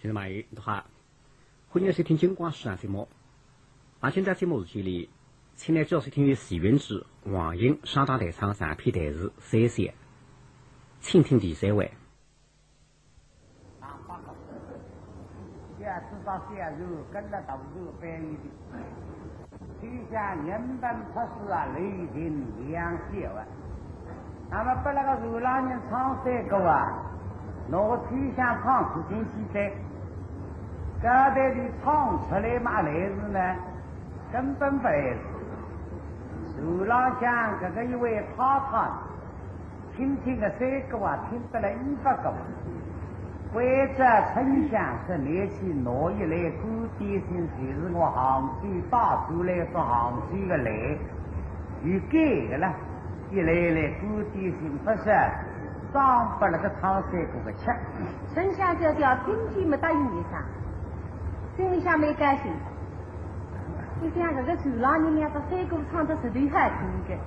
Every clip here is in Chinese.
听众朋友好，欢迎收听金光时尚节目。那现在节目日里，请来主要收听由时运之黄英上大台唱上片台词三线，倾听第三位。知道线肉跟着豆肉翻译的，就像人本出世啊，雷霆两线啊。那么把那个流浪人唱山歌啊，拿推向唱出进去的，这代的唱出来嘛来是呢，根本不来事。流浪乡这个一位太太，听听个山歌啊，听得了100个。为这丞相是年起挪一来古典性，就是我杭州大出来说杭州的来，有改个了，一来古典性不是上不那个唱山歌个吃。丞相叫听见没答应一声，心里想没高兴。你想这个流浪人两个山歌唱得实在好听的，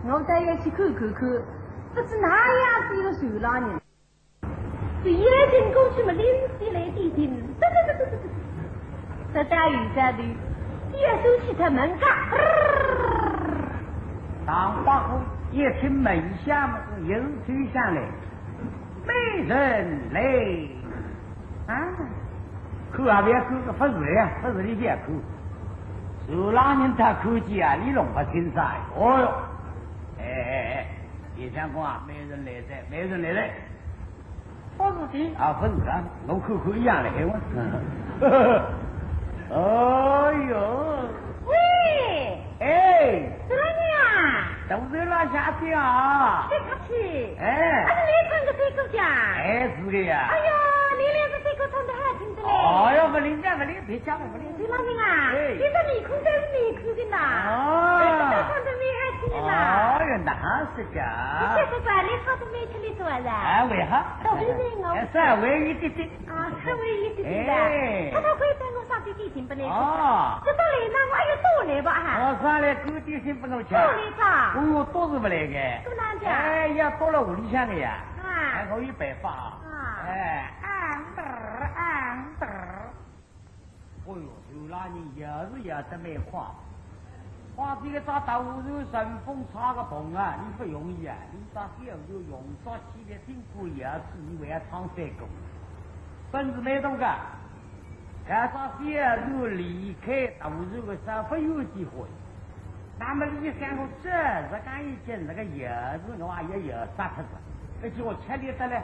我倒要去看，不知哪样子一个流浪人。就一进过去嘛，临时来点听，这大雨这里，一手起他门杠，当八户一听门下嘛，又推上来，没人来啊！看啊，别看个不是呀，不是你别看，流浪人他看见啊，你弄不清啥？哦哟，你想讲啊，没人来噻，没人来噻。不是的啊，不是啊，我看看一样来我。哎呦，喂，怎么样？都在那下边啊？别客气。哎，你唱个山歌讲？是的呀。哎呦，你两个山歌唱得好听的嘞。哎呦，不灵，别讲了，不灵。流浪人啊，你这面孔都是面孔的呐。哦。唱得蛮好听的呐。哎呦，那是的。你这个管理唱得蛮吃力做噻。为何？到底是我。稍微一点点。啊，稍微一点点的。他会带我上去点心不来？哦。这到来呢，我还要多来吧哈。我上来古点心不能吃。多来唱。哦，都是不来的。多难讲。哎呀，到了屋里向的呀。啊。我有办法。啊。安得。哎呦，流浪人也得蛮快。花这个找豆肉顺风插个棚啊，你不容易啊！你找小就用早起来辛苦也是你为了唱山歌，本事没动个。看找小就离开豆肉的时候不有机会。那么你想我这刚一见那个叶子，我话也有杀脱子，而且我吃力得嘞。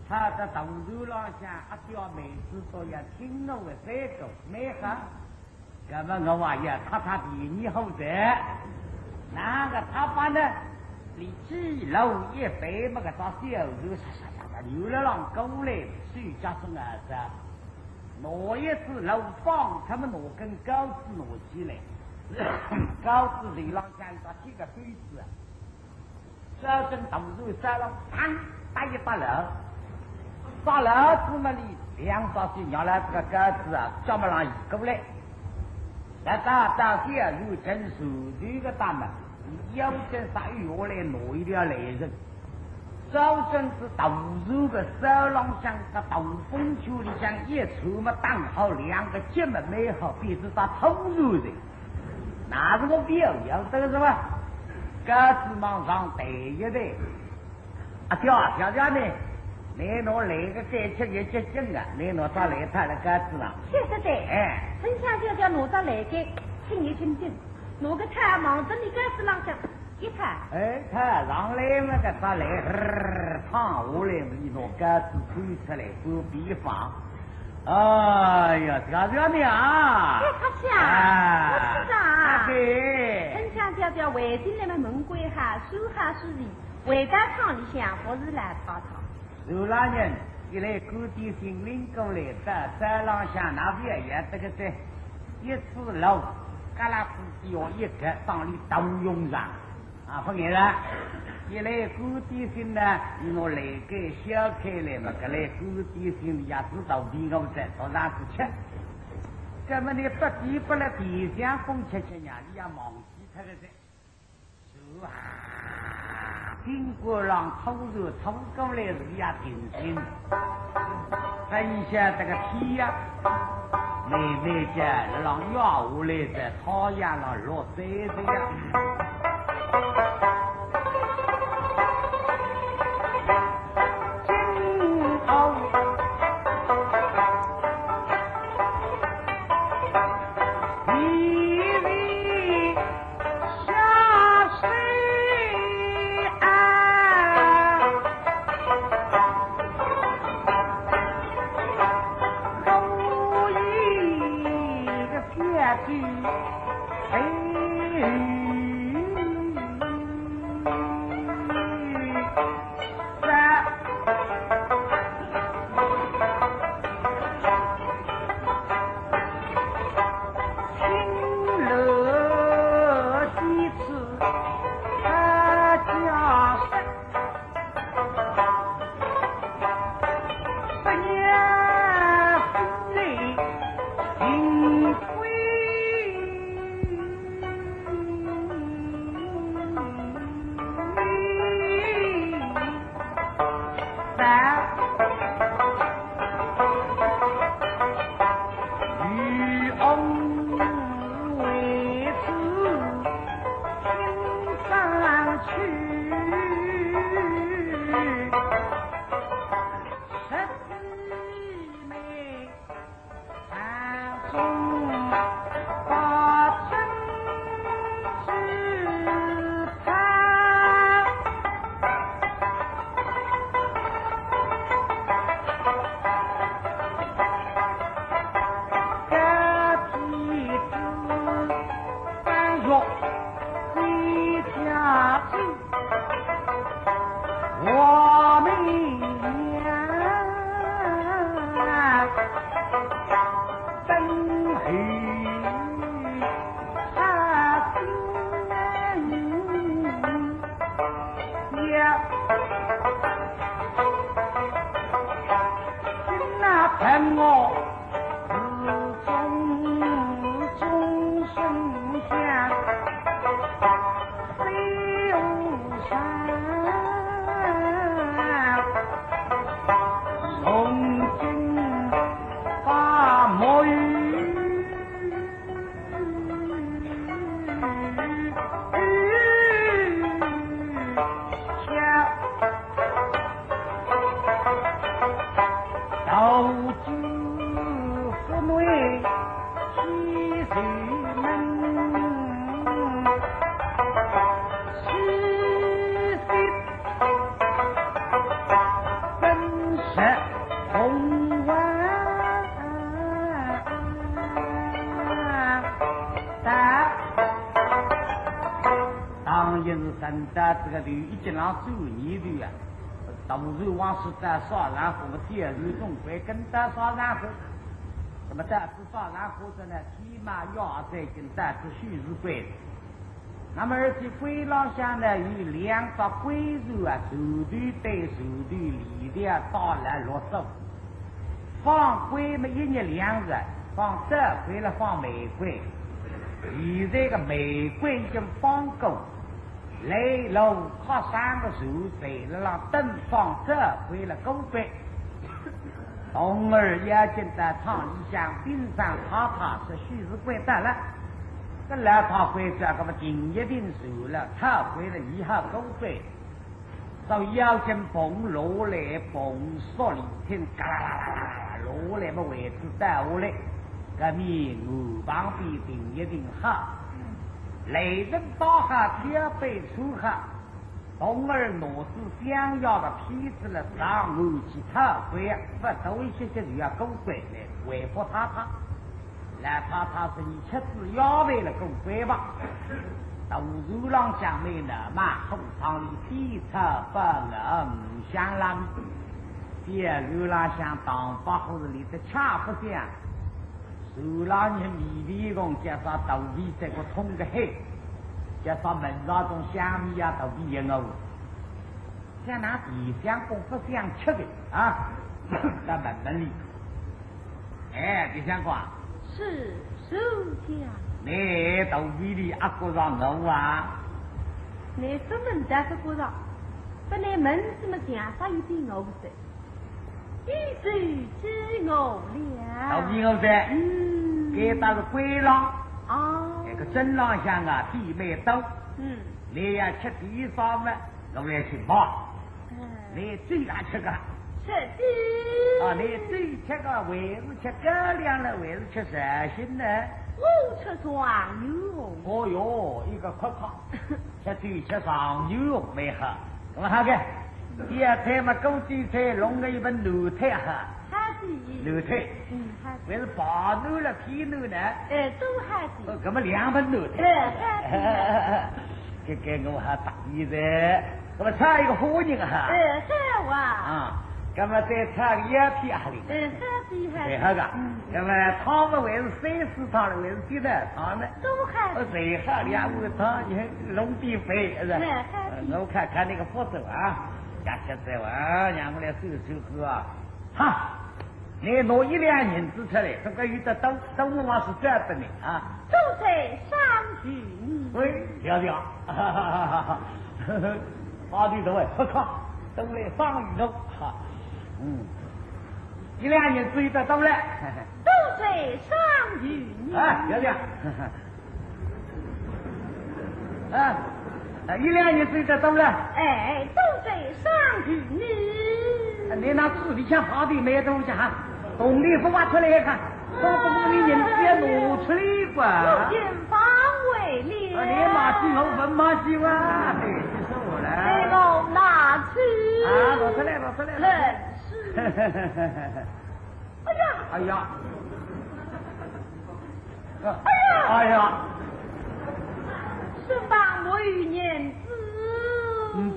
他在豆肉浪向一条妹子都要听我的山歌，没哈。那么我话呀，他比你好的，那个他把呢，你几楼一杯么个找小肉啥，流了浪过来，水加上儿子，拿一次楼房，他们拿根高子拿起来，高子流浪向一把几个杯子，这根豆肉烧了，砰，打一把楼，把楼子嘛里两把水让了这个高子啊，叫么让移过来。那大小如真手这个大门，要真啥月来挪一条来人，早真是豆肉的烧浪向个豆风球里向一出嘛，当好两个节目美好，别是打偷肉的，那是个表要这个是吧？鸽子往上抬一抬，啊跳呢。你拿来个再吃也接近啊！你拿到来他那个子啊，确实的。丞相就叫拿到来个轻一轻轻，拿个他忙着你个子浪向一看。他上来那个他来，躺下来你拿个子推出来做比方。哎呀，这的啊！别客气啊，我知道啊。对。丞相叫围进来嘛，门关哈，收哈收里，围在厂里向不是来吵。流浪人一来古典心灵过来的，在浪向那边也这个在一次楼，嘎啦子要一个当里都用上啊，不给了。一来古典心呢，你拿来给小开来嘛，个来古典心也知道比我在早上子吃。这么你不地不了地上风吃呀，你要忘记他的噻，是啊。经过让偷肉偷过来是也挺心，一下这个天呀，妹妹家让月下来在讨厌了落水的呀。这个头一进上走泥头啊，到时往是在少然后第二日总归跟在少然后，那么在是少然后着呢，起码要在跟在是虚实鬼。那么而且鬼廊下呢有两个鬼肉啊，手头对手头里的到来60，放鬼嘛一日2日，放这回了放玫瑰，现在个玫瑰已经放够。雷楼靠3个手在了灯放这回了狗背，童儿也进在厂里向冰上他是虚实怪蛋了，这来他回这个么定一定手了，他回了以后狗背，就要进蹦落来蹦说里天嘎啦啦啦啦落来么位置带下来，个面我旁边定一定好。雷人打下天被出下，童儿脑子想要的皮子了上我去他回不多一些就要狗鬼来回复他，来他是你吃子要为了狗鬼吧？到如浪向内呢嘛，通常里地车不能相让，别如浪向当把或者里的恰不像。手浪人米米公加上豆皮这个通个黑，加上门上种香米啊豆皮人哦，像拿地香公不想吃的啊，在门里，哎，地香瓜是收下。你豆皮里阿哥上弄啊？你什么在这个上？本来门子么讲啥有点牛噻。一手之我老了。兵我噻，给他是鬼狼，哦，那个真狼像啊，地没兜，你呀吃地上嘛，我来去跑，你最爱吃个。是的。啊，你最吃个为是吃高粱了，为是吃啥心呢？我吃双牛。哦哟，一个可靠，吃对吃上牛没喝，我好个。第二天嘛，枸杞菜弄个一本牛腿喝。还是。牛腿。还是。为是白牛了，皮牛呢？都还是。那么2本牛腿。给我还大意思，那么差一个火人哈。好啊。啊。那么再差个1片哈里。最好个。那么汤么为是30汤了，为是几袋汤呢？都还。最好2碗汤，你看弄比肥是吧？我看看那个福州啊，家吃在哇，让我来收喝啊。哈，你拿1两银子出来，这个有的都我是这的呢啊。都在上举你。喂，调调，哈哈哈哈哈，好的各位，我靠，都来上雨了哈。1两银子的都来。都在上举你。啊，调调。啊，1两银子的都来。都在上举你。你那纸里向好的没东西哈，动力不挖出来看，从东里银子也拿出来吧。前方为了。你马戏我文马戏哇，嘿，你说我了。给我拿去。啊，拿出来，拿出来。哎呀！哎呀！哎呀！身旁我与年子。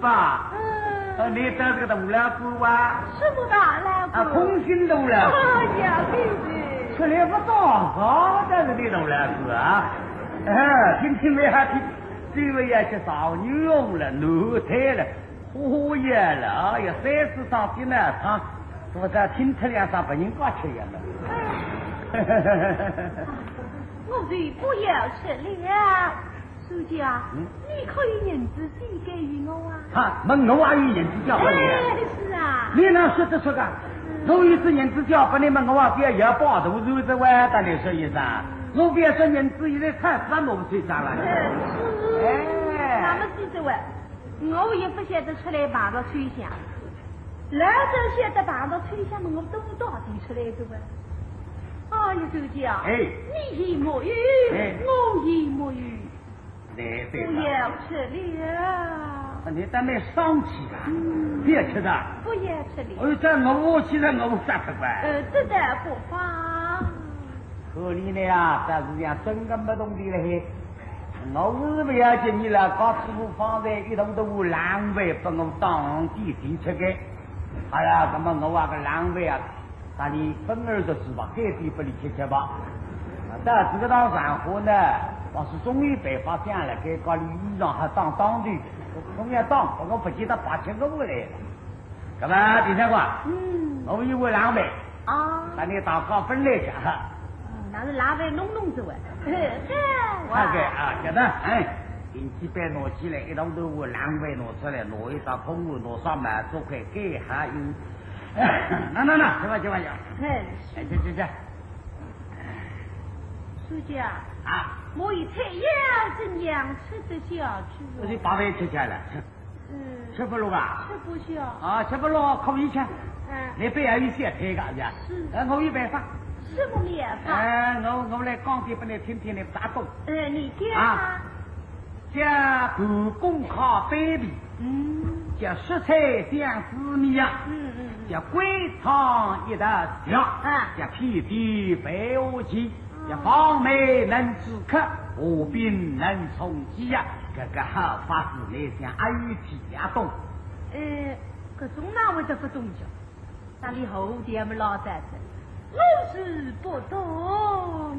爸。你到这个大老姑啊？什么大老姑？空心大老姑。哎呀，对对。出来不到，好的是你大老姑啊！听没还听？这位也去烧牛肉了，牛腿了，火也了，哎呀，30上的呢，他我这听出来上把人挂吃呀了。我最不要吃了。书记啊，你可以银子寄给予我啊？哈，我还有银子交给你。是啊。你能说得出个？我一次银子交给你们，我还不要包头肉这玩的你说一声。我别说银子现在菜市场我们最上了。那么记着喂，我也不晓得出来碰到吹响，老早晓得碰到吹响嘛，我都到底出来的喂。哎呀，书记啊，你言我语，我言我语。不要吃了。你咱们生气了，别吃的。不要吃了。哎，这我起来我啥吃惯？这的不放。可怜的呀，这是讲真个没懂的嘞。我是不要紧你了，把师傅放在一桶都浪费，把我当地地吃个。好了，那么我个浪费啊，那你分儿就吃吧，改地不里吃吧。到这个当上火呢。我是终于被发现了，给搞的衣裳还当的，中间当，我不记得8,000个回来了。干嘛？第三个？我以为浪费。啊。那你当好分来去哈。那是浪费弄着喂。那个啊，晓得？银几百拿起来，一桶豆腐浪费拿出来，拿一张空物拿上来，做块给还有。那，去吧。去。书记啊。啊。我一菜要怎样吃得下去？我就把饭吃下来。吃不落啊？吃不下。啊，吃不落可以吃。你不要有些菜个是？我有办法。什么办法？我来讲给你听听，你咋懂？你讲啊。叫不公烤白皮。叫食材像紫米呀。叫龟汤一大条。叫皮皮白乌鸡。要方美能止渴，和病能充饥呀！这个好法子来想阿玉体呀懂。可种哪会得不懂叫？那里后天们老在这，我是不懂。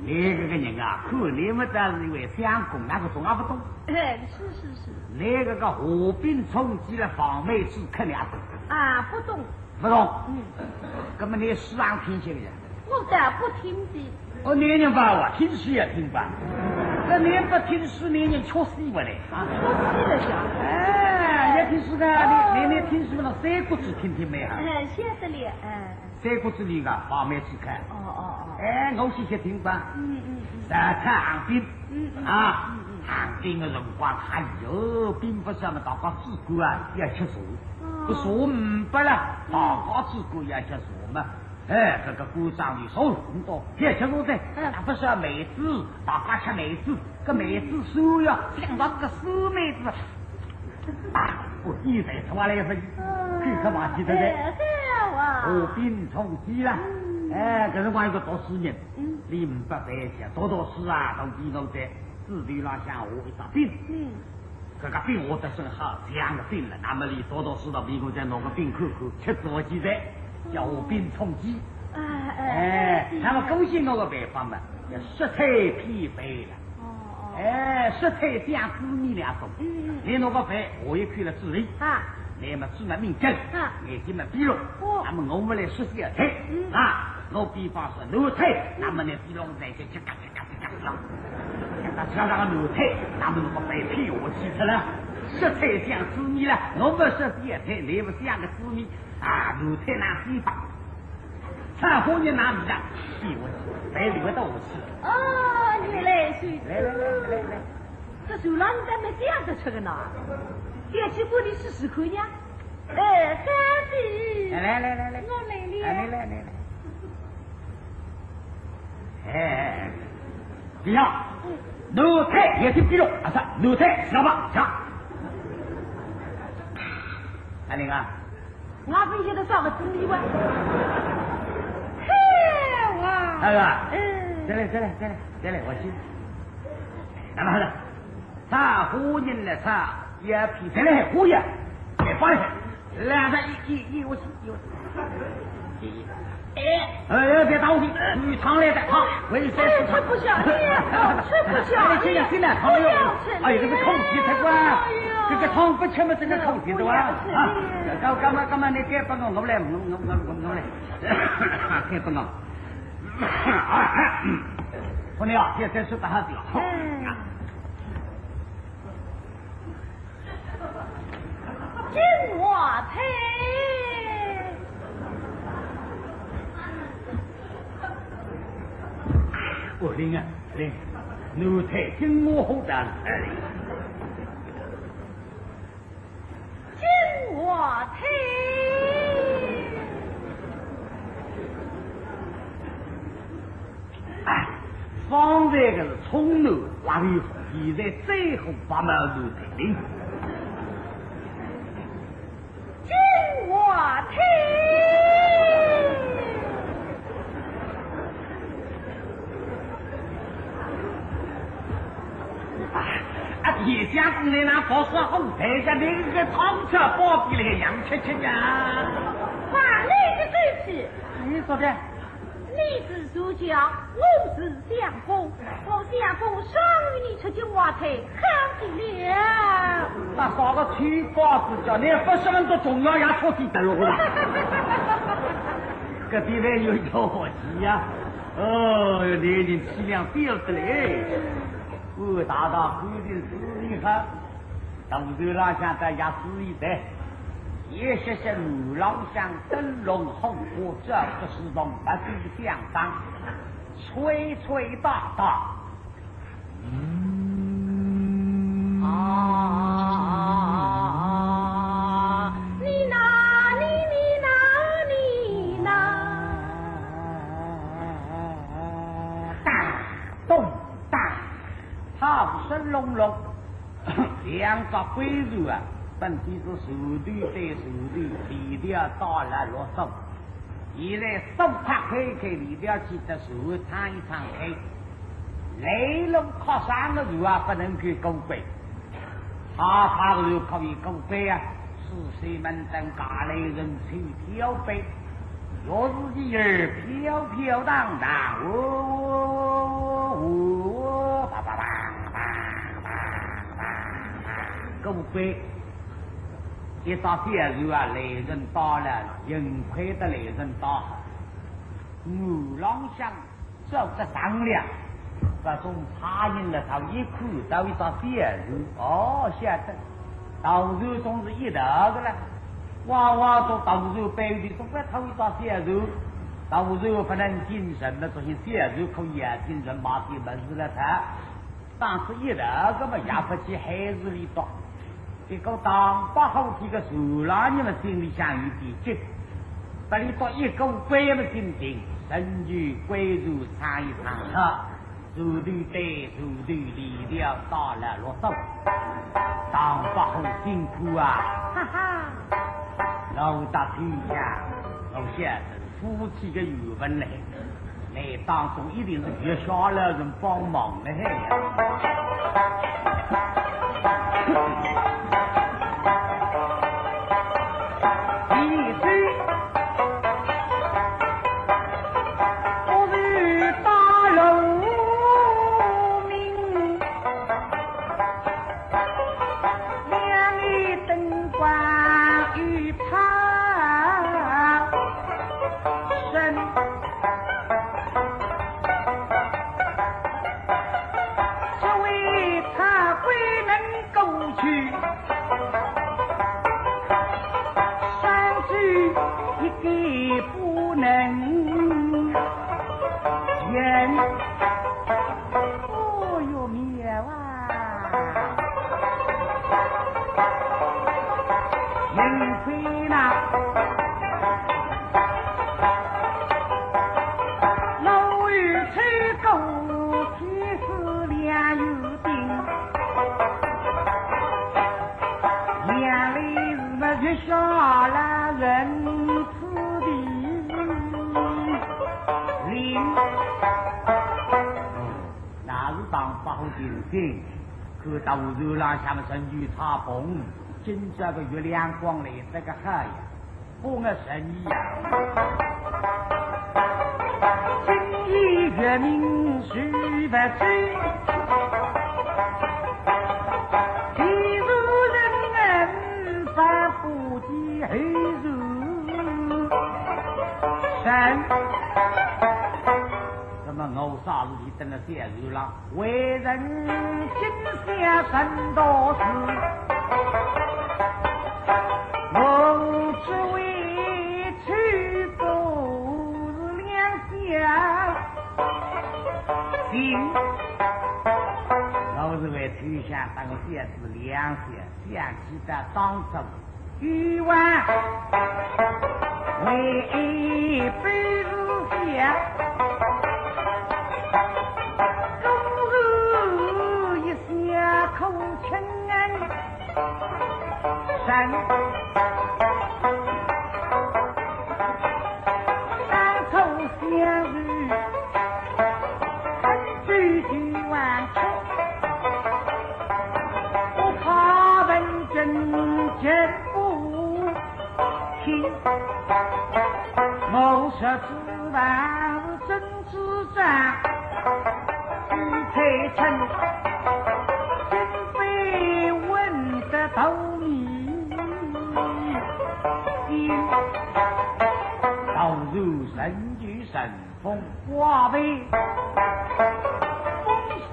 你这个人啊，看你们这是因为相公那个懂也不懂。是。你这个和病充饥了，方美止渴了懂。不懂。不懂。那么你时常听些个人。我咋不听的？你人吧，我听戏也听吧。那你不听戏，你人缺死我嘞啊！缺死了哎，也听书的，你听书了，《三国志》听没啊？晓得了，三国志里个画面去看。哦。哎，我先去听吧。上看航兵。航兵的辰光，哎呦，兵不上嘛，大家诸葛啊要吃茶，不茶唔不啦，大家诸葛要吃茶嘛。哎，这个鼓掌的手很多，也吃茶噻。不是梅子，大家吃梅子，个梅子手呀，想到这个死梅子。我一再出来一份，可嘛记得的。和平重启啦。哎，这辰光有个读书人，你唔不白吃，读书啊，都比我在自己那想我一张病。这个病我得是好这样的病了，那么你读书了，比我再弄个病口口，吃多几载，叫我病重启。那么恭喜我个办法嘛，要食菜偏肥了。哎，食菜讲滋味两种。你弄个饭，我也看了滋味。那么煮了面筋，眼睛嘛比肉。那么我们来说些菜。我比方说卤菜，那么呢比龙在就嘎吱嘎吱嘎吱了。吃那个卤菜，那么那个白皮我吃出了。食菜讲滋味了，我们说些菜，你不讲个滋味啊？卤菜拿西方，菜花你拿米的，比我吃，白留到我吃。你来说。来。这手浪你怎么这样子吃的呢？点起锅里试试看呀。干的。来，我来了。来。哎，不要，卤菜也是比肉，卤菜小吧，行。那个，我分析的上个滋味哇。嘿哇。那个，再来，我去。那么好了，茶胡人了茶，也皮再来胡呀，来放下，来上一我去。别当心，鱼肠来的汤，为谁吃吃不下，吃不下。这个现在汤没有，哎呀，这个空气才怪，这个汤不吃嘛，这个空气的哇。干嘛你该不我来，我来，该不我。姑娘，现在是打哈子了。金华菜。灵，奴才金我好的。金华菜。方才个是葱头挖油，现在最后把毛奴才灵。金华菜。也想跟你那搞说红菜下那个汤吃包比那个洋吃呀。话来的对起。你说的。你是主角，我是相公，我相公赏与你吃金华菜，好极了。那啥个吹瓜子叫你不是很多中药也出去得了了。这地方有一个好鸡呀，男人气量飙得来。大规定是厉害，当然啦，现在也是一代，也谢谢牛郎乡灯笼红火，这个是从不必相当，吹吹打打。你拿，你拿。大咚大。好声隆隆，两个鬼子啊，本地是手对对手对，里边到了落手，现在手擦开开，里边记得手烫一烫开，雷龙靠山的路啊，不能去勾鬼，他的路可以勾鬼啊，是谁们等家里人去飘飞，若是一人飘飘荡荡，叭叭叭。各位，一到点时啊，来人到了，幸亏的来人到，牛郎乡走个商量，这种茶饮了，他一看到一到点时，晓得，豆肉总是一头的了，娃娃做豆肉背的，总该偷一抓小肉。豆肉不能精神的，这些小肉可以啊，精神马上没事了他。但是一头个嘛，也不起孩子里多。这个当把好几个手拉你们心里想有点急，把你到一个鬼么心情，神去鬼如参一场啊，手头对手头力量大了落手，当把好辛苦啊，哈哈，老大天下，我现在夫妻的缘分嘞，来当中一定是月下了人帮忙的嘿呀。可到热浪下面神雨插风，今这个月亮光来这个海呀，不我神意呀。今夜月明须不知，其如人反复的黑如神。我啥子去等了小日了？为人心下甚多事，我只为去走两下心，我是为去下当个小子两下，想起的当初欲望为一辈子下。口称恩山头相遇，句句万曲，我怕问真真不听，我说之王真之战，一推称。斗米心，道如神举神风华为，风送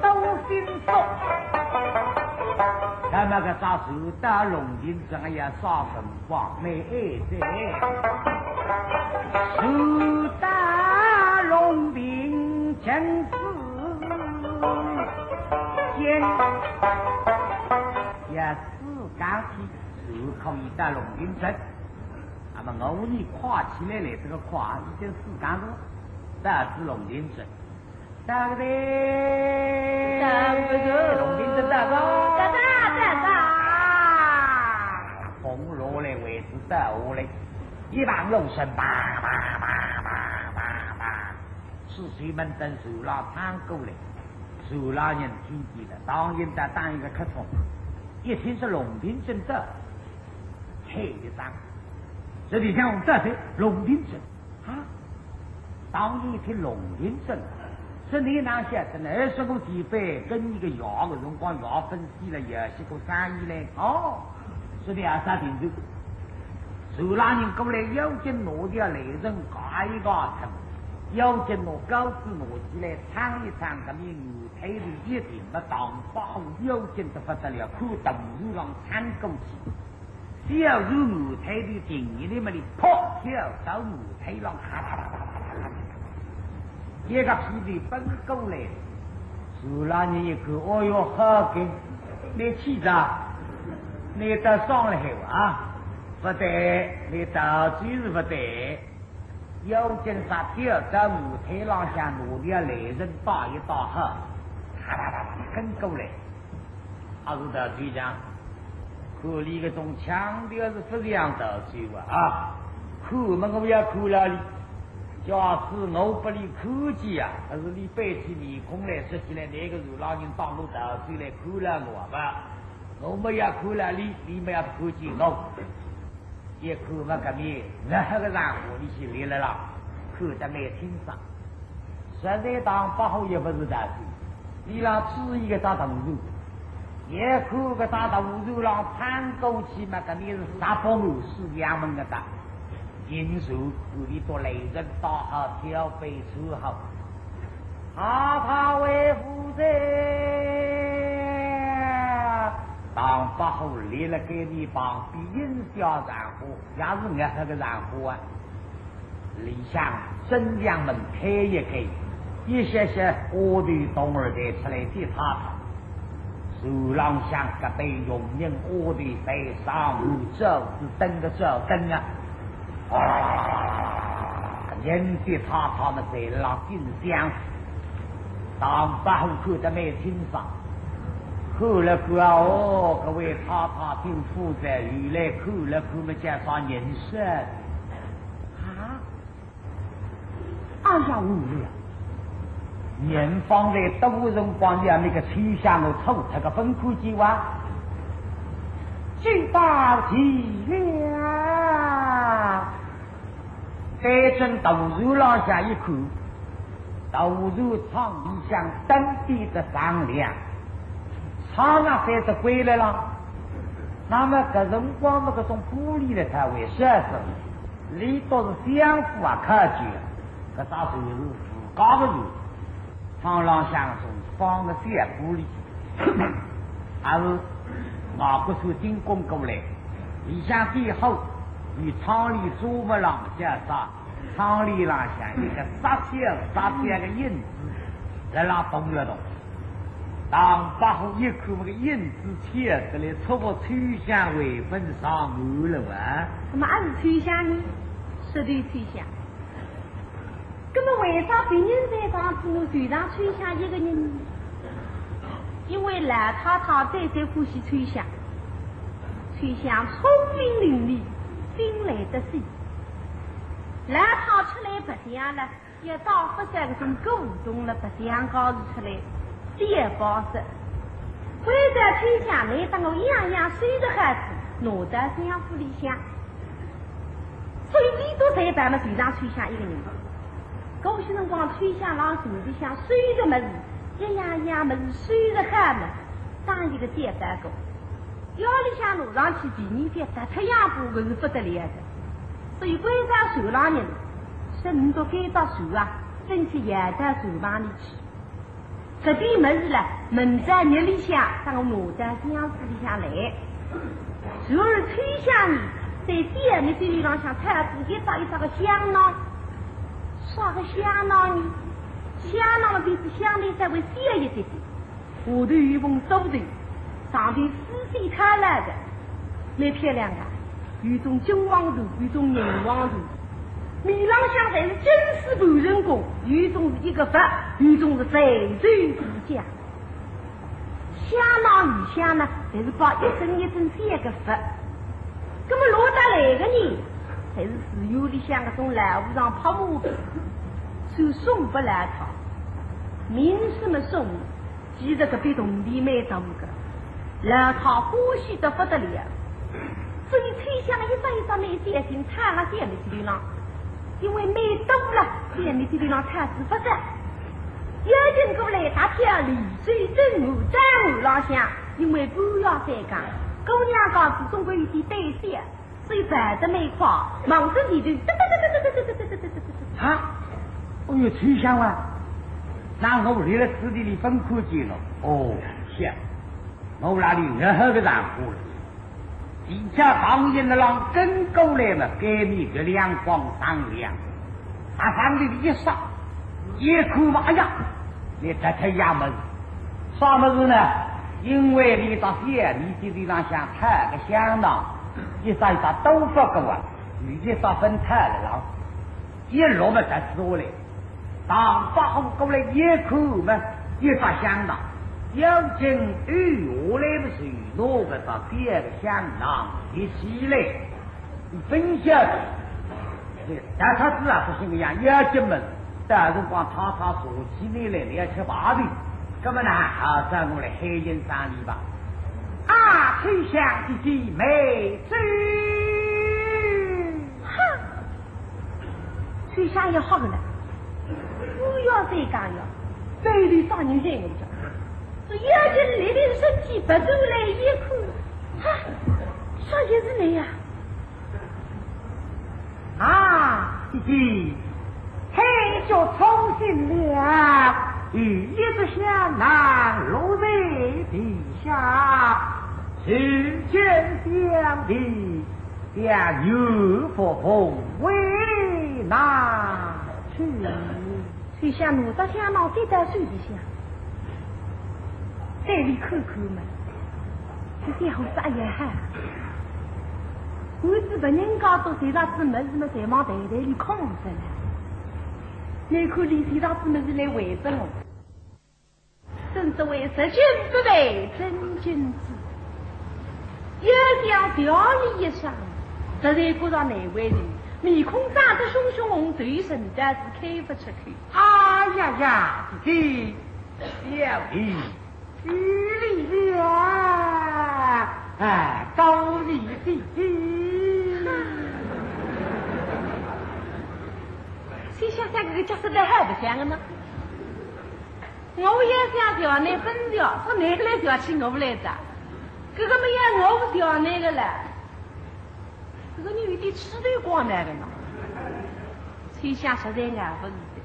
都心送。他那个啥手打龙井怎样杀神光没爱在，手打龙井真是仙。也是钢铁是可以打龙井针，那么偶尔跨起来这个跨已经是钢路，打是龙井针，打个的，打不着，龙井针打个，风落来为止打下来，一棒龙声叭叭叭叭叭叭，是谁们等手拉唱过来，手拉人听见了，当然在当一个客从。一听是龙庭镇的，嘿一张，这里像我们这是龙庭镇啊。当一听龙庭镇，是你那些真的20个几百跟一个牙的辰光牙分析了也是个生意嘞。哦，是的啊，啥定住？手拉人过来，有劲拿掉雷人，嘎一个疼，要紧拿钩子拿起来唱一唱，这面舞台里一定不当把要紧的不得了，看动物上唱过去，小如舞台里定义里面的扑跳到舞台上，一个屁的奔过来，苏拉你一看，哦哟，好给，你气着，你到上来后啊，不对，你到嘴是不对。要紧杀跳在舞台上向努力来人打一打哈，跟过来，还是到队长，可里个种强调是非常到嘴啊，看嘛我要看了你，假使我不理科技啊，还是你背起面孔来说起来，那个是老人当路到嘴来看了我吧，我们要看了你，你们要科技我。一看嘛，搿面那个然后你去来了啦，看得蛮清爽。实在当八号也不是大事，你让吃一个大动物，一看个大动物让攀过去嘛，搿面是啥帮武士衙门的大，因手有里多雷人打好挑背出好，他为负责。当八号立了给你旁边引小燃火，也是我那个燃火啊！里向真将门开一开，一些花队动儿的出来接他，树浪向个被用人花队在上午走是灯的走灯啊！人的他们在浪进香，当八号看得没清爽。看了看哦，各位太太挺负责，原来看了看么加上人生啊！哎呀，无聊！年方在多辰光里那个吹响我抽他个分库计划，举到起了，在正豆树浪下一看，豆树场里向登地的商量。厂上开始归来了，那么搿辰光的搿种玻璃的它为设置，里都是相互啊科技，搿啥时候是自家的路，厂上向中放个小玻璃，还是外国手进攻过来，里向最后与厂里做不浪叫啥？厂里浪向一个撒小个印子，在那动了动。当八号一看那个印子切出来，错过吹响为分上岸了哇！那么还是吹响呢？是对吹响。那么为啥别人在当子我队长吹响一个人呢？因为赖太太在呼吸吹响，吹响聪明伶俐，心来得细。赖太出来白相了，也到不在这种沟中了白相高出来。第二包是，为了吹响来当我样样睡的孩子，拿在相府里向，所以你都在咱们队长吹响一个人。高些辰光吹响让手里向睡的么子，一样样么子睡的孩子，当一个接单工。腰里向路上去第二天打太阳布可是不得了的，所以为啥手上人，是你都该到手啊，争取也在手旁里去。这边么子了，门在日里向，当我拿在相府里向来，然而吹响你，在第二面嘴里上向菜自己找一个香囊，啥个香囊呢？香囊的鼻子相对稍微小一点点，下头有缝兜头，上头丝线开来的，蛮漂亮的，有种金黄头，有种银黄头。面浪向才是真是半人工，有一种是一个佛，有一种是非洲之家。香囊与香呢，才是把一针一针三个佛。那么落得来的呢，才是寺院里向那种蓝屋上泡木皮，就送不来他。名什么送，其实这边洞地蛮多个，让他欢喜得不得了。所以吹响了一张一张没写信，唱了写没去了。因为没多了，店里这里让菜市不是，有人过来打跳里水正午在午浪向，因为不要再讲，姑娘告诉中国有点对线，所以摆得没快，忙着里头，啊，哦哟，崔香啊，那我离了此地里分看见了。哦，行，我那里任何个然后了。地下当年的狼跟过来嘛，给你个两光3两，他上里一杀，一口麻药，你这才衙门，啥么子呢？因为你到县里的地方想探个香囊，一杀都发个完，你一杀分探了狼，一落嘛才说嘞，当发后过来一口嘛，一杀香囊。有情与我来不是哪个到第二个香囊一起来，你分晓得？但他自然不行个样，要进门，但是光他说起你来，你要吃把的，那么呢，好在我来黑人山里吧。啊，崔香的姐妹子，哼，崔香也好个了，不要再讲了，这里啥人在我讲？要紧来的身体不走来一看，哈，啥也是你呀？啊，姐姐，黑就操心了，与一只香囊落在地下，时间相地，将有佛风为哪去？崔香奴到香囊再在水底下。带你看看嘛，这家伙啥也哈？我只把人家都谁上子么子嘛，在往台台里空着了。你看你谁上子么子来围着我？正所谓识君不为真君子，要想调理一双，实在觉着难为人。面孔长得凶凶红，嘴唇但是开不出口。哎呀呀，姐姐，小弟。与你了，哎，高丽弟弟，谁想想这个角色的还不像呢？我也想调那分调，说哪个来调起我不来着？这个没有我不调那个了，这个你有点吃头光那个呢？谁想实在俺不是的，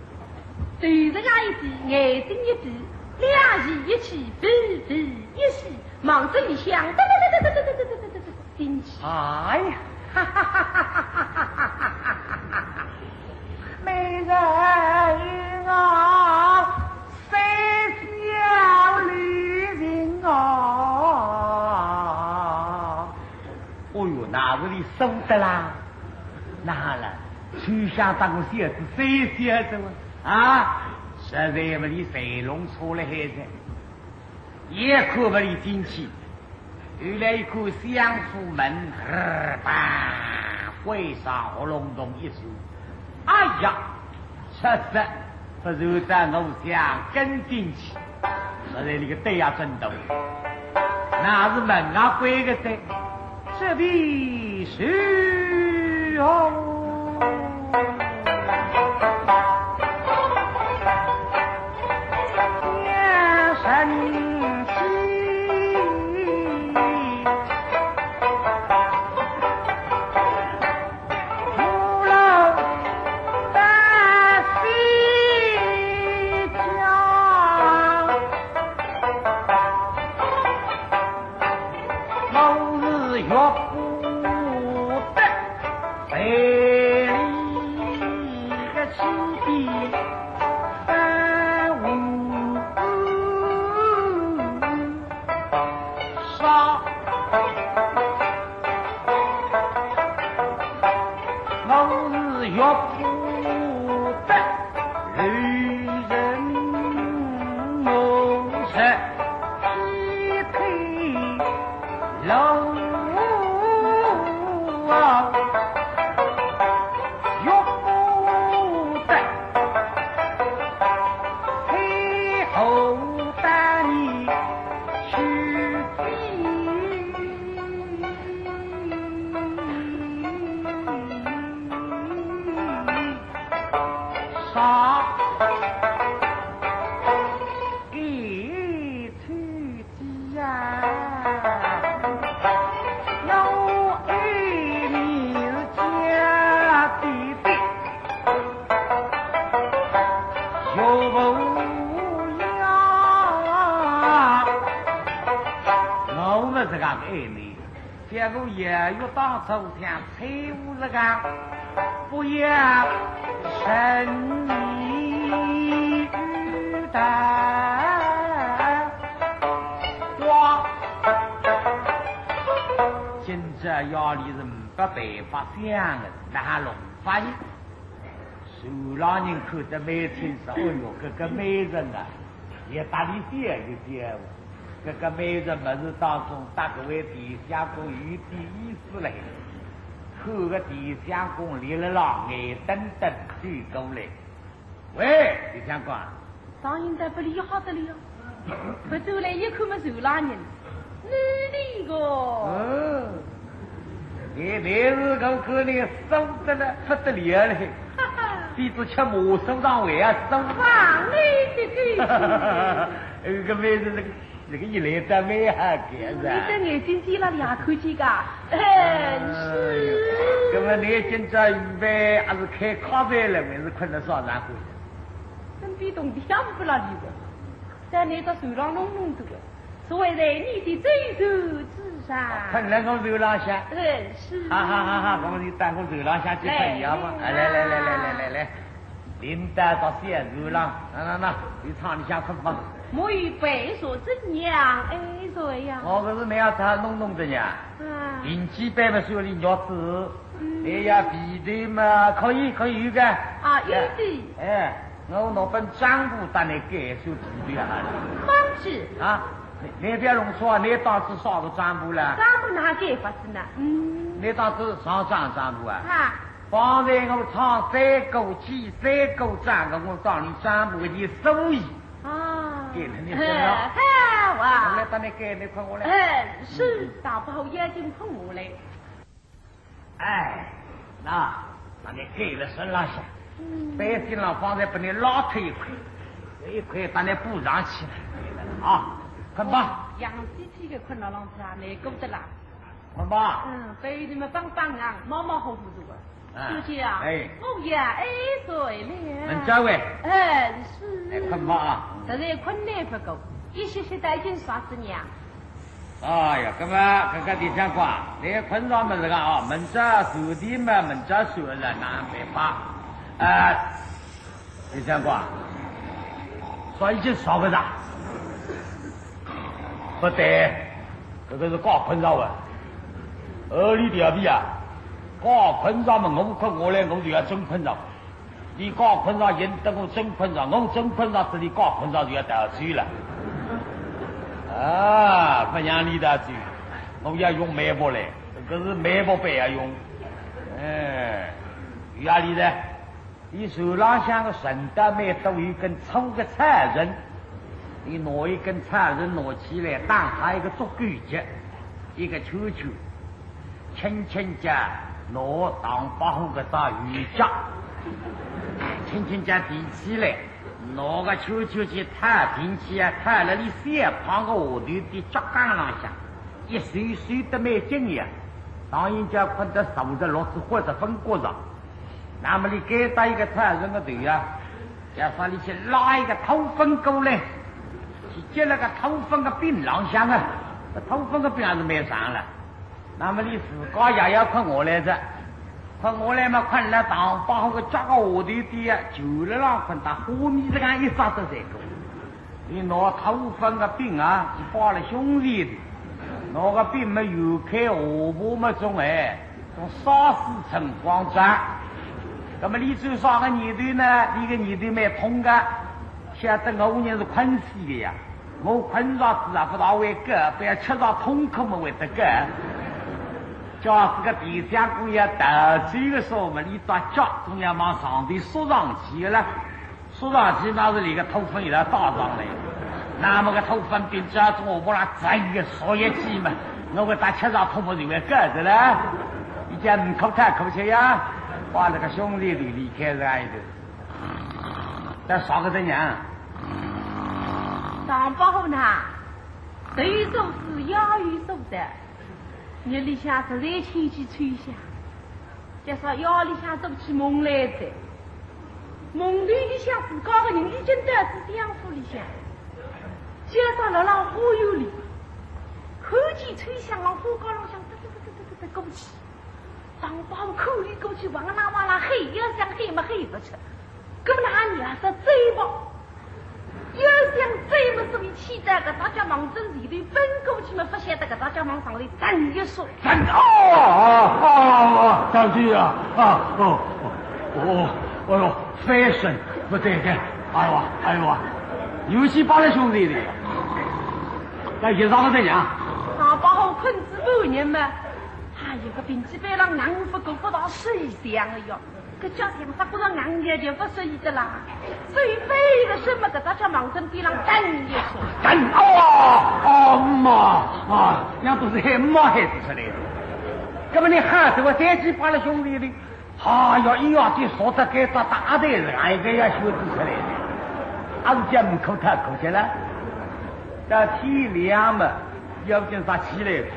对着俺一比，眼睛一闭。两仪一起，比一起，忙着一响，噔噔噔噔噔噔噔噔噔噔噔，进去。哎呀，哈哈哈哈哈哈哈哈哈！美人啊，三小女人啊！哦哟，哪个你收的啦？哪了？去想当个小子，谁小子啊？实在不你谁弄错了孩子，一看不你进去，原来一看相府门，会上喉咙洞一出，哎呀，实在不如在我想跟进去，实在那个对呀真多，那是门啊关个的，这必须哦。个爱你，结果也要当初天财务这个不要神你的我，今这压力是不办法想的，那弄法呢？受老人看得没听说，哎呦，这个美人啊，也打理些个些。这个美人么子当中，大各位地下公有点意思嘞。看个地下公离了浪眼等等追过来。喂，地下公，当然在不理好得了。不走来一看么受拉人，女的个。哦，你那是个可能瘦得了不得了嘞。比子吃魔手上位啊，瘦。哇，你这个。这个妹子那个一来的美还给你噻。这眼睛闭了两口气个，是。那么你现在预备还是开咖啡了，还是困得上然后？真比东的想不了你个，在那个手上弄弄的，所谓的你的最手之上。困那个手浪下。是。哈哈哈哈！我们你带我手浪下去看一下嘛。来，领带到线手浪，那，你唱一下困吧。莫与白说怎样？哎，说呀。我可是没有他弄的呀。邻居伯伯说的鸟子，哎呀，皮的嘛，可以有个。啊，有的。哎，我拿本账簿带你给收提的哈。方是。啊，你别弄错，你当时上个账簿了。账簿哪给法子呢？你当时上账簿啊？啊。方才我唱三个记三个账个，我当你账簿的收益。啊，给你说了，哇！来，等你给你看我来。是，大不好眼睛碰我来。哎，那你给了身上下，白金郎方才把你拉退一块，这一块把你补上起来，啊，看吧。杨西皮的困到浪子啊，你够得啦。看吧。被你们帮啊，马马虎虎的。就这样。我也岁了。能这位。是。困吧啊。实在困难不够，一些带进啥子娘？哎呀，这个地方瓜，你困上么子个啊？门这手的嘛，门这说了难没法。地方瓜，说已经少个啥？不对，这个是搞困扰啊。里条比啊。搞困扰嘛，我困我来，我就要真困扰。你搞困扰，引得我真困扰，我真困扰，这里搞困扰就要得罪了。啊，不让你得罪，我要用媒婆来，这个是媒婆辈要用。压力的，你手上像个顺德妹都有一根粗个菜人，你拿一根菜人拿起来，当还一个竹竿节，一个球球，轻轻家。拿当把红个大鱼夹，轻轻将提起来，拿个球球去探进去啊，探了你三旁个下头的脚杆上下，一水得没劲呀。当然叫困得手着螺子或者风锅上，那么你给到一个探人个头呀，要说你去拉一个头风过来，去接那个头风个槟榔香啊，这头风个槟榔是没上了。那么你自个也要看我来着，看我来嘛，看了当把个脚个下头的啊，就了让看到后面这个一杀都在过。你拿头风个病啊，是包了兄弟的，拿个病嘛又开下巴嘛种种杀死陈光章。那么你最少个年头呢，你个年头蛮痛的，晓得我人是困死的呀，我困着子啊不大会个，不要吃着痛苦么会得个。叫这个地下工业得罪的时候嘛，你到脚总要往上头缩上去了，缩上去那是你个头粉也要打上来，那么个头粉变这种我把它整个烧一记嘛，我给他吃上头发就会个的了，你讲你口太口气呀，把那个兄弟就离开这里头，再少个怎样？上报后呢，对手是压于手的。你里向实在亲戚吹下，加上腰里向走起梦来的，梦里里向自家个人已经得是两户里向，加上了让忽悠里，看见吹响往火高浪向嘚过去，当把我口里过去，哇啦黑，要想黑嘛黑不出，搿那你啊说追吧，要想追嘛，所以期待个大家忙正前头奔过去嘛，不晓得个大家忙上来真一说，真张局啊fashion 不对的，哎呦啊，尤其把那兄弟的，那一上怎样？啊，把好困子半年嘛，还有个病基本上硬不够不到水箱了哟。搿家庭啥不让硬也就不适宜的啦，所以为了什么搿大家忙正边上真一说，真妈娘都是黑妈孩子出来的，搿么你喊这个3几把的兄弟的，一样的说得该做大的人，一个要修制出来的，俺是家门口太可惜了。到天亮嘛，要不就啥起来的，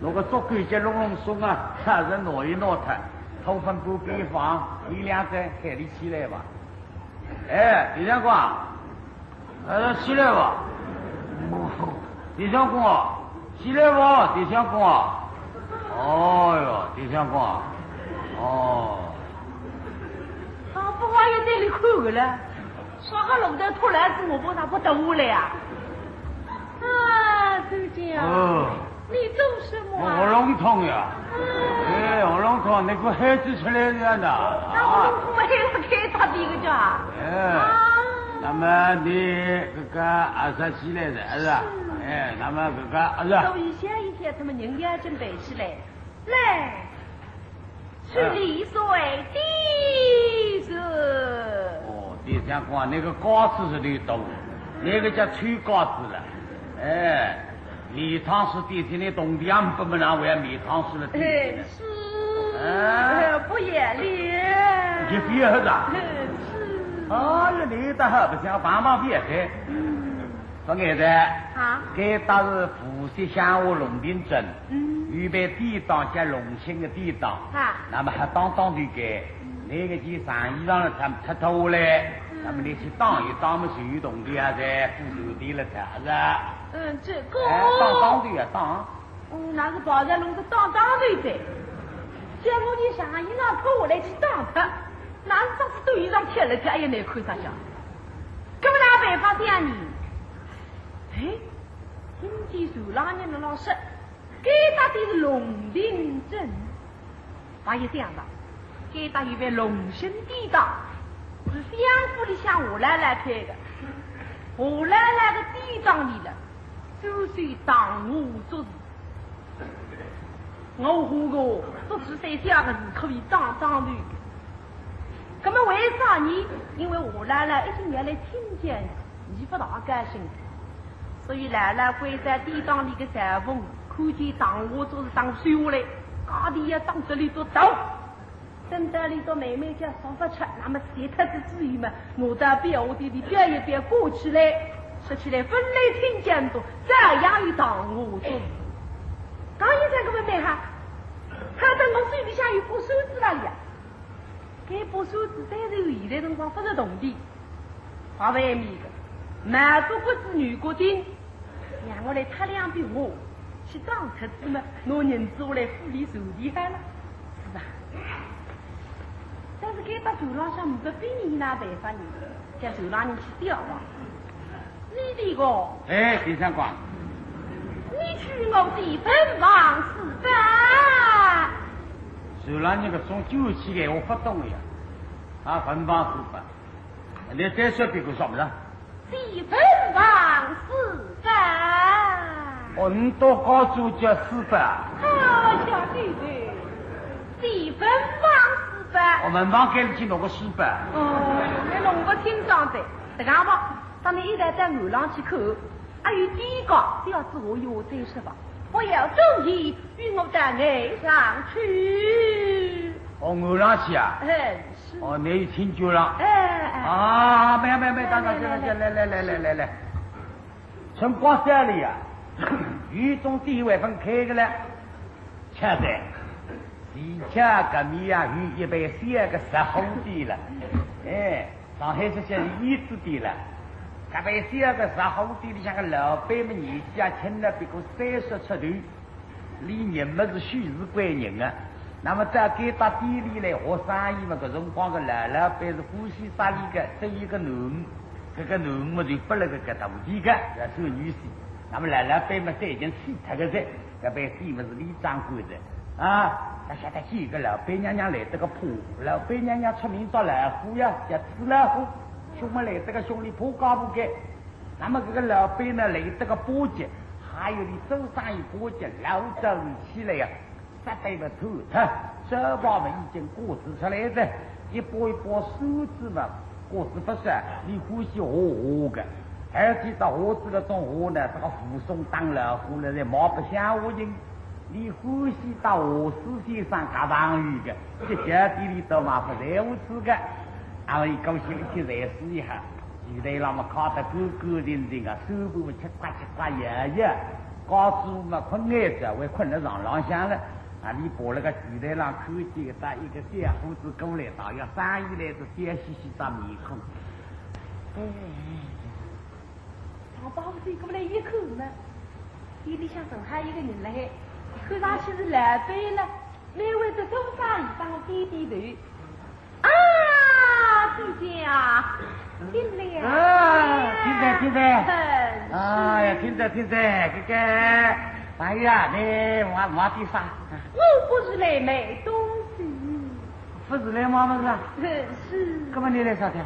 那个做鬼节隆松啊，他是挪一挪他，头粉不给放，1、2个海里起来吧。哎，李长官，起来吧。李长官，起来吧，李长官。哦哟，李长官。不好也在里看个了，耍个龙头拖来子，我不拿不动了呀。周姐啊，你做什么啊？我笼统呀，我笼统，那个孩子出来的呢。我还是开他的个家。那么你这个20起来的是吧？那么这个所以下一天他们人家准备起来，来，是理所地是。李长官，那个稿子是绿豆，那个叫吹稿子了。米汤是地天的东边不么拿为米汤是了地天是不也脸你别喝的是你的喝不像爸妈别开不爱的该打是伏羲向我龙丁针预备地当加龙兴的地当那么还当的给那个去上衣裳了他头嘞那么你去当一当嘛水动的啊在不手地了才是这个当的呀当那是保在弄个当的在结果你上衣裳脱我来去当他那是上次都衣裳贴了贴也没看上讲根本哪办法这样呢今天受拉年的老师给他的是龙丁针还有这样的给他预备龙兴地道是相互的向我奶奶开的我奶奶的地道里了就是当我做事我胡个做事在下个是可以当的那么为啥呢因为我奶奶一直原来听见你不大高兴所以奶奶跪在地道里的山峰看见当我做事当水下来家里也当这里做刀等到里头妹妹家说不出那么谁特子之意嘛我到边我弟弟边一边过去来说起来分类听见多这样一当我做刚一在个妹妹哈他等我水里下有把手指那里啊给把手指在这里的辰光不是动的把外面的满多个子女国丁让我来他两边我去当特子嘛拿人子我来护理手厉害了是吧但是给他走廊上不比你那办法呢叫走廊人去调啊你这个李长官你去我的分房是吧走廊那个从9期来我不懂呀分房是吧你再说别个什么了地分房是吧你多高主叫4百小弟弟地分房是吧我们房给你去弄个400你弄个清爽的这个吧当你一旦在楼上去看还有第一个只要是我有这说吧我要注意与我到岸上去楼上去啊是你听久了没当来从光山里啊雨中地位分开的了现在地下革命啊与130个石红地了上海这些一子地了这辈子个时候地里像个老板们年纪啊轻了，别个30出头，离人们是虚实归人啊。那么再给到地里来学生意嘛，搿辰光个老板是欢喜杀里个，只有一个囡，这个囡嘛就拨了个大弟个，要收女婿。那么老板嘛，这已经死脱个噻，搿辈子嘛是李掌柜的啊。他晓得几个老板娘娘来得个坡，老板娘娘出名做老虎呀，叫纸老虎。兄们来得个兄弟坡高不给，那么这个老板呢来得个波姐，还有你做生意波姐，老早起来呀，杀对了头，手把们已经果子出来的，一波一波手指嘛，果子不算，你欢喜活的，而且到活子个种活呢，这个扶松当老虎了，在毛不像我人。你欢喜到何氏先生夹房鱼的，这家地里都嘛不在乎吃个，然后一高兴去认识一下，现在那么靠得高高人人啊，手部嘛吃呱吃呱摇摇，高处嘛困眼着，会困得上浪向了。啊，你把那个地台上看见的一个小伙子过来，倒要生意来是笑嘻嘻张面孔。大包子过来一口嘛，地里向正还有一个人来。看上去是老板了，那位的做生意帮我低低头。啊，弟啊，进来啊！听在。哎呀，听在，这个，哎呀，你买点啥？我不是来买东西。不是来买么子？是。干嘛你来啥的？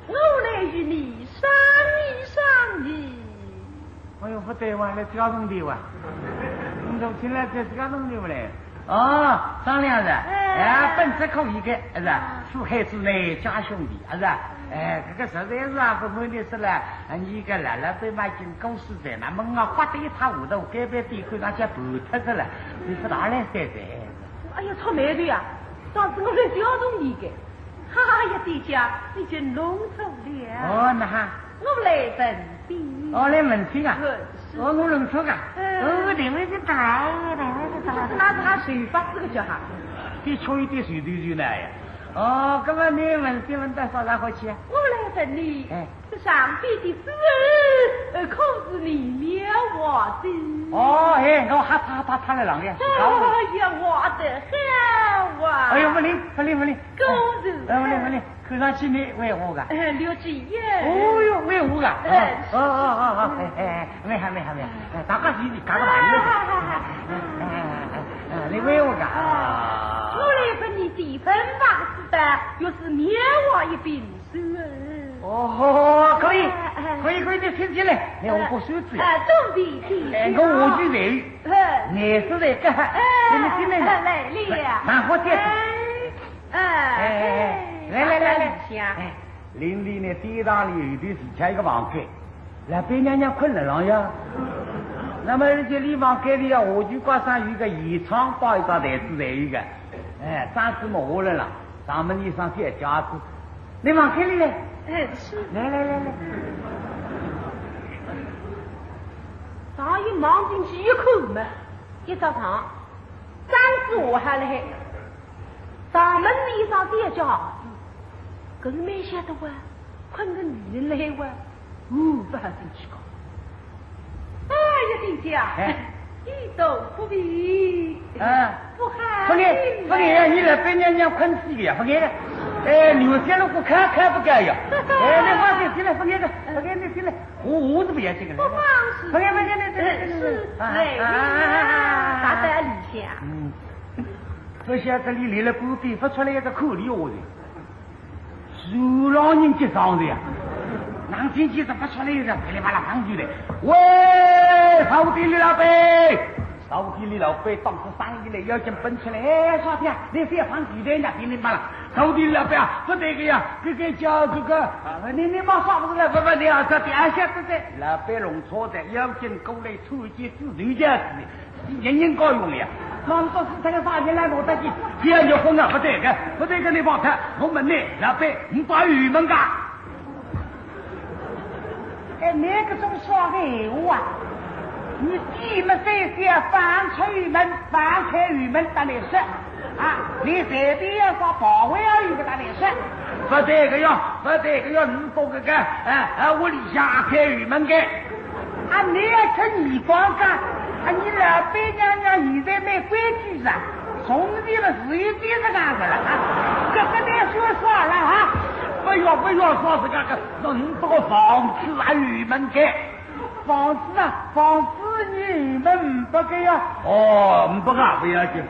我来与你商议。哎呦，不对哇，来交通的哇。你都进来这交通的不来？哦，商量着，本质可以的，是吧？父孩子内家兄弟，是吧？这个实在是啊，不瞒你说了，你个老板嘛，经公司在那么我花得一塌糊涂，该被地看上去破脱的了，你是哪来塞的？哎呀，草莓的啊！上次我来交通你的，哈呀，弟家已经弄错了。哦，那哈。我来问题。哦，来问题啊？我认错啊。另外是大，那是他谁发这个叫哈？的确有点水头呢呀。哦，那么你问题问到啥时候去啊？我来问你，这上边的字可是你描画的？哦，我他来让的。哎呀，画得好啊！哎呦，不灵。公主。不灵，看上去你为我的。刘继业。哦哟，为我的。哦，没，大家你干个玩意？你为我的。我来问你地方房子的，又是描画一柄手。哦，可以，你听起来，来我过手指。东边的。我去来，你是那个，你进来。来，拿火箭。来，香。邻里呢，地堂里有的是开一个房间，老板娘娘困了了呀。那么人家里房间里啊，我就挂上有一个延长包一张台子才有个，张子么下来了，上面你上些夹子，你房间里来。是。来。大一望进去一看嘛，一早上，张子下来，上门里上些夹子，可是没晓得哇，困个女人来哇，不好进去搞。哎呀，弟家，一动不平，不好。不给，你老板娘困死的呀，不给的。牛街路不看不该呀。你放心，进来，不给你进来，我是不要进来。不放肆。不给，是，大胆理想。这下这里离了半边，发出来一个口里话的，受老人接上的呀。南京记者发出来一个噼里啪啦放出来，喂，扫地李老板，当时生意来要紧奔出来，啥的，你先放地台呢，噼里啪啦，扫地李老板啊，不对个呀，这个叫这个，你忙啥子了？不，你要这第二下子的，老板弄错的，要紧过来出去自头家子的，人高用呀。忙到是这个啥人来我得去，第二就混啊，不对个你帮他，我问你，老板，你把语门噶？那个种说的话啊，你闭门三下，放出玉门，打你说，啊，你随便要说保卫而有个大点事。不对个哟，你说个我里下开玉门的。啊，你要吃你光干，啊，你老板娘娘现在没规矩噻，从前的事业就是这样子了啊，这个你说啥了啊？不要说这个，你这个房子啊，玉门的。房子你玉门不给呀？哦，不给不要紧。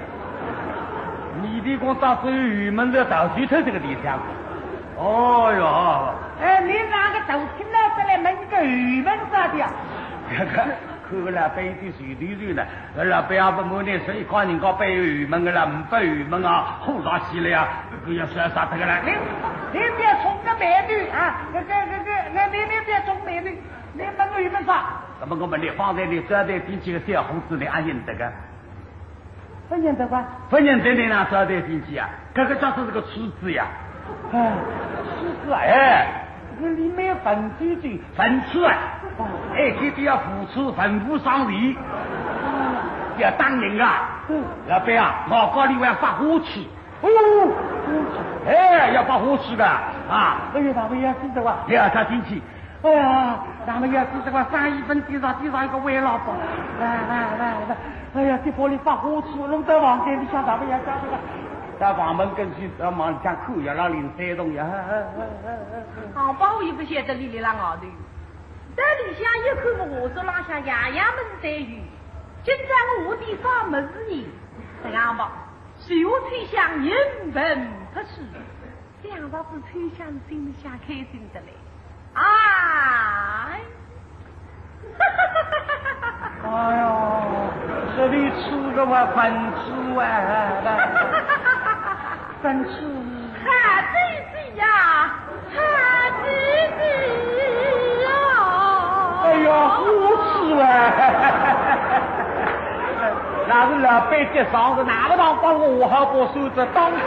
你的公司是玉门的到处头这个地方。哦哟，你哪个头听到这来问这个玉门咋的呀？看了背的水滴水呢，了不要不摸点水，看人家背玉门的了，不背玉门啊，好大气了呀！不要说啥这个了，你别冲个美女啊！你别冲美女，你问个玉门啥？那么我们你放在你这的进去个小胡子的安认得个？不认得吧？不认得你那这的进去啊？这个叫是这个厨子呀。是哎，这里面有坟地坟池啊，这都要付出坟屋上礼，要当人啊，老板啊，我告你我要发火气，要发火气的啊！哎呀，咱们要记得哇，要他进去，哎呀，咱们要记得哇，3-1分地上一个围老婆，来，哎呀，这玻璃发火气，弄到房间里向，咱们要讲这个。在房门跟去在忙讲口要让领塞动呀。好吧，我也不晓得里里那外头。在里向一看我这浪向爷爷们在雨，今朝我的啥么子呢？这样吧，随我吹响人本不是，这样倒是吹响心里向开心的嘞。哎，哎呦，这里吃个我粉吃真是好弟弟呀，好弟弟呀！哎呀，好吃那是老板接上是哪个当帮我好把手子当时